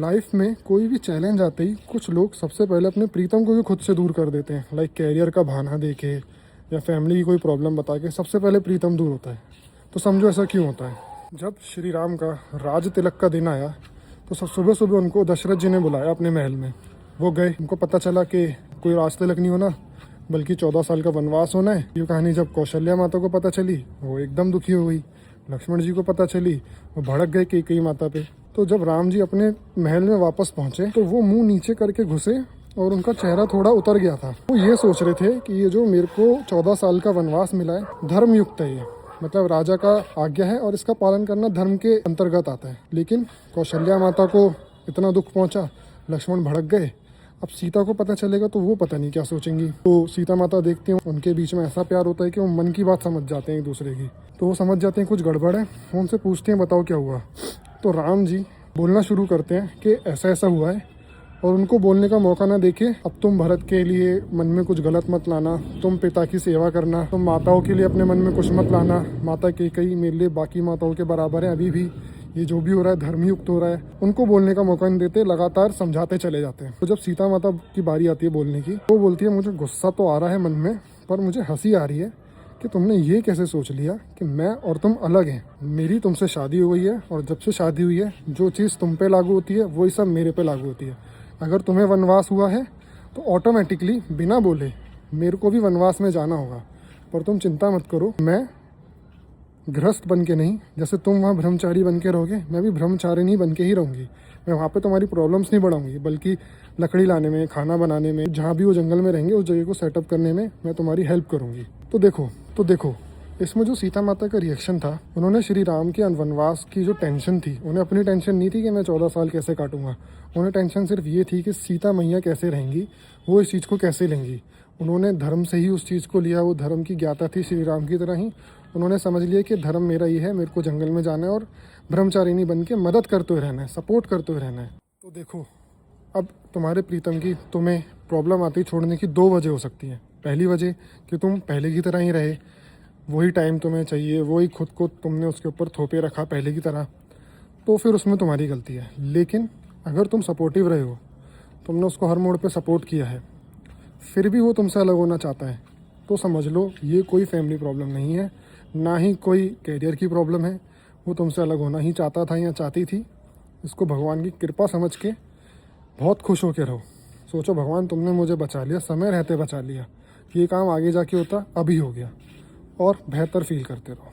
Life में कोई भी चैलेंज आते ही कुछ लोग सबसे पहले अपने प्रीतम को भी खुद से दूर कर देते हैं। लाइक कैरियर का बहाना देके या फैमिली की कोई प्रॉब्लम बता के सबसे पहले प्रीतम दूर होता है। तो समझो ऐसा क्यों होता है। जब श्री राम का राज तिलक का दिन आया तो सब सुबह सुबह उनको दशरथ जी ने बुलाया अपने महल में। वो गए, उनको पता चला कि कोई राज तिलक नहीं होना बल्कि 14 साल का वनवास होना है। ये कहानी जब कौशल्या माता को पता चली वो एकदम दुखी हो गई। लक्ष्मण जी को पता चली वो भड़क गए कैकेयी माता पे। तो जब राम जी अपने महल में वापस पहुंचे तो वो मुंह नीचे करके घुसे और उनका चेहरा थोड़ा उतर गया था। वो ये सोच रहे थे कि ये जो मेरे को 14 साल का वनवास मिला है धर्मयुक्त है, ये मतलब राजा का आज्ञा है और इसका पालन करना धर्म के अंतर्गत आता है। लेकिन कौशल्या माता को इतना दुख पहुंचा, लक्ष्मण भड़क गए। अब सीता को पता चलेगा तो वो पता नहीं क्या सोचेंगी। तो सीता माता देखती हैं उनके बीच में ऐसा प्यार होता है कि वो मन की बात समझ जाते हैं एक दूसरे की। तो वो समझ जाते हैं कुछ गड़बड़ है। वो उनसे पूछते हैं बताओ क्या हुआ। तो राम जी बोलना शुरू करते हैं कि ऐसा ऐसा हुआ है और उनको बोलने का मौका ना देके अब तुम भरत के लिए मन में कुछ गलत मत लाना, तुम पिता की सेवा करना, तुम माताओं के लिए अपने मन में कुछ मत लाना। माता कैकेयी मेरे लिए बाकी माताओं के बराबर है, अभी भी ये जो भी हो रहा है धर्मयुक्त हो रहा है। उनको बोलने का मौका नहीं देते, लगातार समझाते चले जाते हैं। तो जब सीता माता की बारी आती है बोलने की वो बोलती है मुझे गुस्सा तो आ रहा है मन में, पर मुझे हंसी आ रही है कि तुमने ये कैसे सोच लिया कि मैं और तुम अलग हैं। मेरी तुमसे शादी हुई है और जब से शादी हुई है जो चीज़ तुम पे लागू होती है वही सब मेरे पे लागू होती है। अगर तुम्हें वनवास हुआ है तो ऑटोमेटिकली बिना बोले मेरे को भी वनवास में जाना होगा। पर तुम चिंता मत करो, मैं गृहस्थ बन के नहीं, जैसे तुम वहाँ ब्रह्मचारी बन के रहोगे मैं भी ब्रह्मचारिणी बन के ही रहूँगी। मैं वहाँ पे तुम्हारी प्रॉब्लम्स नहीं बढ़ाऊंगी बल्कि लकड़ी लाने में, खाना बनाने में, जहाँ भी वो जंगल में रहेंगे उस जगह को सेटअप करने में मैं तुम्हारी हेल्प करूँगी। तो देखो इसमें जो सीता माता का रिएक्शन था, उन्होंने श्री राम के वनवास की जो टेंशन थी, उन्हें अपनी टेंशन नहीं थी कि मैं 14 साल कैसे काटूंगा। उन्हें टेंशन सिर्फ ये थी कि सीता मैया कैसे रहेंगी, वो इस चीज़ को कैसे लेंगी। उन्होंने धर्म से ही उस चीज़ को लिया, वो धर्म की ज्ञाता थी श्री राम की तरह ही। उन्होंने समझ लिया कि धर्म मेरा ये है, मेरे को जंगल में जाना है और ब्रह्मचारिणी बन के मदद करते हुए रहना है, सपोर्ट करते हुए रहना है। तो देखो अब तुम्हारे प्रीतम की तुम्हें प्रॉब्लम आती छोड़ने की 2 वजह हो सकती हैं। पहली वजह कि तुम पहले की तरह ही रहे, वही टाइम तुम्हें चाहिए, वही खुद को तुमने उसके ऊपर थोपे रखा पहले की तरह, तो फिर उसमें तुम्हारी गलती है। लेकिन अगर तुम सपोर्टिव रहे हो, तुमने उसको हर मोड़ पे सपोर्ट किया है, फिर भी वो तुमसे अलग होना चाहता है, तो समझ लो ये कोई फैमिली प्रॉब्लम नहीं है, ना ही कोई कैरियर की प्रॉब्लम है। वो तुमसे अलग होना ही चाहता था या चाहती थी। इसको भगवान की कृपा समझ के बहुत खुश होकर रहो। सोचो भगवान तुमने मुझे बचा लिया, समय रहते बचा लिया। ये काम आगे जाके होता अभी हो गया, और बेहतर फील करते रहो।